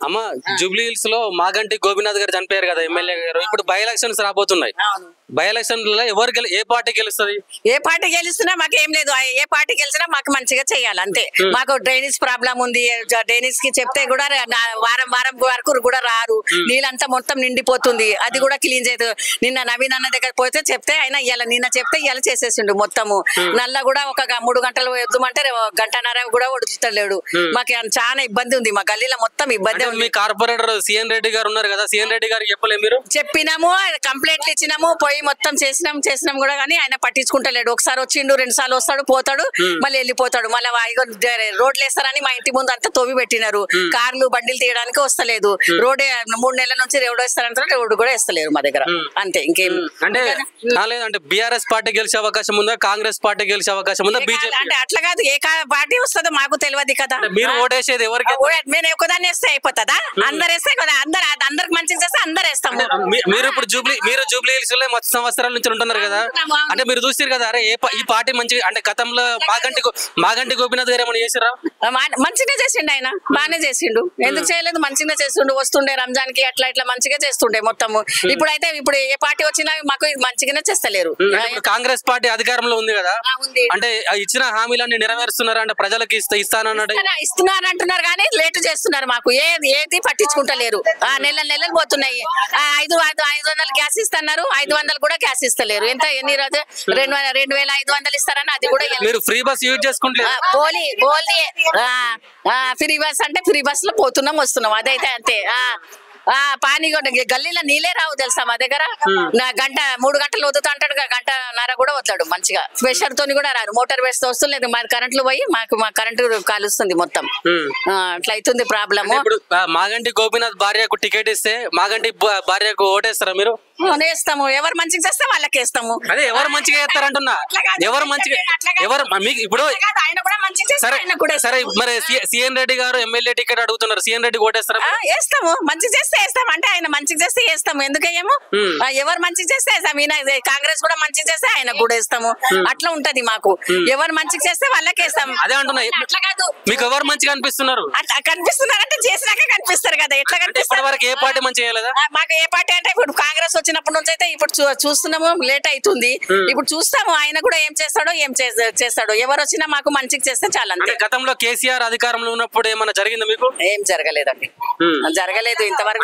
అమ్మ Jubilee hills లో మాగంటి గోపీనాథ్ గారు చనిపోయారు కదా ఎమ్మెల్యే గారు. ఇప్పుడు బై ఎలక్షన్స్ రాబోతున్నాయి. బై ఎలక్షన్ లో ఎవరు ఏ పార్టీ గెలుస్తుంది? ఏ పార్టీ గెలుస్తున్నా మాకు ఏం లేదు. ఏ పార్టీ గెలిచినా మాకు మంచిగా చెయ్యాలి అంతే. మాకు డ్రైనేజ్ ప్రాబ్లం ఉంది. డ్రైనేజ్ కి చెప్తే కూడా వారం వరకు కూడా రారు. నీళ్ళంతా మొత్తం నిండిపోతుంది. అది కూడా క్లీన్ చేయదు. నిన్న నవీన్ అన్న దగ్గర పోతే చెప్తే ఆయన నిన్న చెప్తే ఇలా చేసేసిండు మొత్తము. నల్ల కూడా ఒక 3 గంటలు వద్దామంటే గంటన్నర కూడా ఒడుచుతలేడు. మాకు చాలా ఇబ్బంది ఉంది. మా గల్లీలో మొత్తం ఇబ్బంది ఉంది. మీ కార్పొరేటర్ సిఎన్ రెడ్డి గారు ఉన్నారు కదా, సిఎన్ రెడ్డి గారు చెప్పలే మీరు? చెప్పినాము, కంప్లైంట్లు ఇచ్చినాము, పోయి మొత్తం చేసినాం కూడా కానీ ఆయన పట్టించుకుంటలేడు. ఒకసారి వచ్చిండు, 2 సార్లు వస్తాడు, పోతాడు, మళ్ళీ వెళ్ళిపోతాడు. మళ్ళీ రోడ్లు వేస్తారని మా ఇంటి ముందు అంతా తోవి పెట్టినారు. కార్లు బండిలు తీయడానికి వస్తలేదు. రోడ్డు 3 నెలల నుంచి రోడ్డు వేస్తారంటే రోడ్డు కూడా వేస్తలేరు మా దగ్గర. అంతే, ఇంకేం అంటే లేదంటే బీఆర్ఎస్ పార్టీ గెలిచే అవకాశం ఉందా, కాంగ్రెస్ పార్టీ గెలిచే అవకాశం ఉందా, బీజేపీ? అంటే అట్లా కాదు, ఏ పార్టీ వస్తుందో మాకు తెలియదు కదా. మీరు ఓటేసేది ఎవరికి? నేను ఒకదాన్ని వేస్తే అయిపోతుందా? అందరు వేస్తే అందరికి మంచిగా చేస్తే అందరు వేస్తాము. మీరు ఇప్పుడు జూబ్లీ హిల్స్ లో మొత్తం సంవత్సరాల నుంచి ఉంటున్నారు కదా, అంటే మీరు చూసారు కదా, అరే ఈ పార్టీ మంచి అంటే గతంలో మాగంటి గోపీనాథ్ గారు ఏమైనా చేసిరా? మంచిగా చేసిండు ఆయన, బాగానే చేసిండు. ఎందుకు చేయలేదు? మంచిగా చేస్తుండు. వస్తుండే రంజాన్ కి అట్లా ఇట్లా మంచిగా చేస్తుండే మొత్తము. ఇప్పుడు ఏ పార్టీ వచ్చినా మాకు మంచిగానే చేస్తలేరు. కాంగ్రెస్ పార్టీ అధికారంలో ఉంది కదా, అంటే ఇచ్చిన హామీలన్నీ నెరవేరుస్తున్నారు అంటే ప్రజలకు ఇస్తున్నారు అంటున్నారు కానీ లేటు చేస్తున్నారు. మాకు ఏది పట్టించుకుంటలేరు. నెలలు పోతున్నాయి. 500 గ్యాస్ ఇస్తున్నారు, 500 కూడా గ్యాస్ ఇస్తలేరు. ఎంత ఎన్ని రోజు 2500 ఇస్తారని అది కూడా ఫ్రీ బస్ యూజ్ చేసుకుంటారు. ఫ్రీ బస్ అంటే ఫ్రీ బస్ లో పోతున్నాం వస్తున్నాం, అదైతే అంతే. పానీ గల్లీలో నీళ్ళే రావు తెలుసా మా దగ్గర. 3 గంటలు వదుతా అంటాడు, 1.5 కూడా వద్దాడు. మంచిగా ప్రెషర్ తోని కూడా రారు. మోటార్ వేస్తే వస్తుంది, మా కరెంట్లు పోయి మా కరెంటు కాలుస్తుంది మొత్తం. అట్లా అవుతుంది ప్రాబ్లమ్. ఇప్పుడు మాగంటి గోపీనాథ్ భార్యకు టికెట్ ఇస్తే మాగంటి భార్యకు ఓటేస్తారా మీరు? వేస్తాము. ఎవరు మంచిగా చేస్తే వాళ్ళకి వేస్తాము. అదే ఎవరు మంచిగా చేస్తారంటున్నా, ఎవరు మంచిగా మీకు ఇప్పుడు సరే మరి సిఎన్ రెడ్డి గారు ఎమ్మెల్యే టికెట్ అడుగుతున్నారు, సిఎన్ రెడ్డి ఓటేస్తారా? వేస్తాము. మంచిగా చేస్తే వేస్తాం. అంటే ఆయన మంచిగా చేస్తే వేస్తాము. ఎందుకేమో ఎవరు మంచిగా చేస్తే వేస్తాం. ఈయన కాంగ్రెస్ కూడా మంచిగా చేస్తే ఆయన కూడా వేస్తాము. అట్లా ఉంటది మాకు. ఎవరు మంచిగా చేస్తే వాళ్ళకి వేస్తాం. అదే అంటున్నా. అట్లా కాదు, మీకు ఎవరు మంచిగా అనిపిస్తున్నారు? కనిపిస్తున్నారంటే చేసినాక కనిపిస్తారు కదా. ఎట్లా కనిపిస్తారు? వరకు ఏ పార్టీ మంచిగా చేయలేదా? మాకు ఏ పార్టీ అంటే ఇప్పుడు కాంగ్రెస్ వచ్చినప్పటి నుంచి అయితే ఇప్పుడు చూస్తున్నాము. లేట్ అవుతుంది. ఇప్పుడు చూస్తాము ఆయన కూడా ఏం చేస్తాడో చేస్తాడో. ఎవరు వచ్చినా మాకు మంచిగా చేస్తే చాలా. గతంలో కేసీఆర్ అధికారంలో ఉన్నప్పుడు ఏమన్నా జరిగిందా మీకు? ఏం జరగలేదండి, జరగలేదు ఇంతవరకు.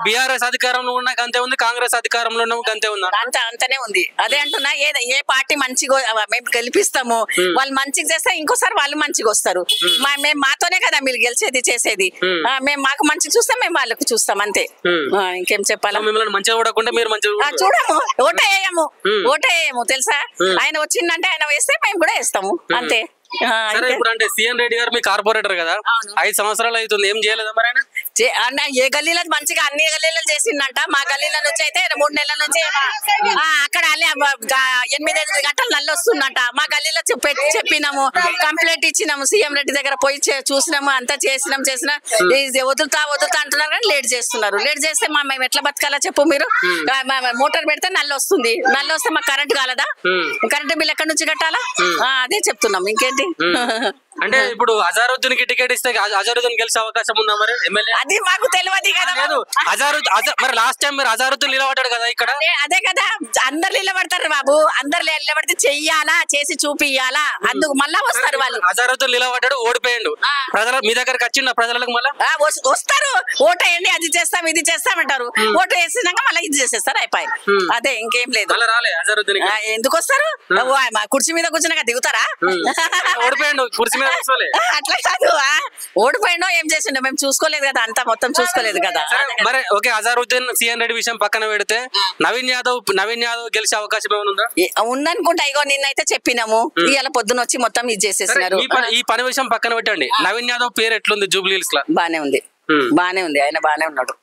బీఆర్ఎస్ అధికారంలో ఉన్న గంతే ఉంది, కాంగ్రెస్ అధికారంలో ఉన్న గంతే ఉందా? అంతనే ఉంది. అదే అంటున్నా, ఏ పార్టీ మంచిగా మేము గెలిపిస్తాము. వాళ్ళు మంచిగా చేస్తే ఇంకోసారి వాళ్ళు మంచిగా వస్తారు. మేము మాతోనే కదా మీరు గెలిచేది చేసేది. మేము మాకు మంచిగా చూస్తాం, మేము వాళ్ళకు చూస్తాం అంతే. ఇంకేం చెప్పాలా? మిమ్మల్ని మంచిగా చూడకుండా మీరు మంచిగా చూడము, ఓటేయము తెలుసా. ఆయన వచ్చిందంటే ఆయన వేస్తే మేము కూడా వేస్తాము అంతే. సరే, ఇప్పుడు అంటే సిఎన్ రెడ్డి గారు మీ కార్పొరేటర్ కదా, 5 సంవత్సరాలు అవుతుంది, ఏం చేయలేదా మరి ఆయన? ఏ గల్లీలో మంచిగా అన్ని గల్లీలో చేసిందంట. మా గల్లీల నుంచి అయితే 3 నెలల నుంచి అక్కడ 8 గంటలు నల్లు వస్తుందంట. మా గల్లీలో చెప్పినాము, కంప్లైంట్ ఇచ్చినాము, సీఎం రెడ్డి దగ్గర పోయి చూసినాము, అంతా చేసినా వదులుతా అంటున్నారు కానీ లేట్ చేస్తున్నారు. లేట్ చేస్తే మేము ఎట్లా బతకాలా చెప్పు మీరు? మోటార్ పెడితే నల్లు వస్తుంది, నల్లు వస్తే మాకు కరెంట్ కాలదా? కరెంట్ బిల్ ఎక్కడి నుంచి కట్టాలా? అదే చెప్తున్నాం. ఇంకేంటి అంటే ఇప్పుడు అజారుద్దీన్ కి టికెట్ ఇస్తే అజారుద్దీన్ గెలిచే అవకాశం ఉందా మరి ఎమ్మెల్యే? అది మాకు తెలియదు కదా. మరి లాస్ట్ టైం మీరు అజారుద్దీన్ నిలబడ్డాడు కదా ఇక్కడ. అదే కదా, అందరు నిలబడతారు బాబు. అందరు నిలబడితే చెయ్యాలా, చేసి చూపియాలా, అందుకు మళ్ళా వస్తారు వాళ్ళు. అజారుద్దీన్ నిలబడ్డాడు, ఓడిపోయాడు. మీ దగ్గరకు వచ్చిండు ప్రజలకు మళ్ళీ వస్తారు. ఓటేయండి, అది చేస్తాం ఇది చేస్తామంటారు. ఓటు వేసినాక మళ్ళీ ఇది చేసేస్తారు, అయిపోయి. అదే, ఇంకేం లేదు. ఎందుకు వస్తారు? కుర్చీ మీద కూర్చున్నాక దిగుతారా? ఓడిపోయాడు కుర్చీ మీద. అట్లా కాదు, ఓడిపోయినో ఏం చేసిండో మేము చూసుకోలేదు కదా, అంతా మొత్తం చూసుకోలేదు కదా. మరి ఓకే, అజారుద్దీన్ సిఎన్ రెడ్డి విషయం పక్కన పెడితే నవీన్ యాదవ్ గెలిచే అవకాశం ఏమైనా ఉందా? ఉందనుకుంటా. ఇగో నిన్నైతే చెప్పినాము, ఇవాళ పొద్దున వచ్చి మొత్తం ఇది చేసేసినారు. ఈ పని విషయం పక్కన పెట్టండి, నవీన్ యాదవ్ పేరు ఎట్లుంది జూబ్లీ హిల్స్ లో? బానే ఉంది, ఆయన బానే ఉన్నాడు.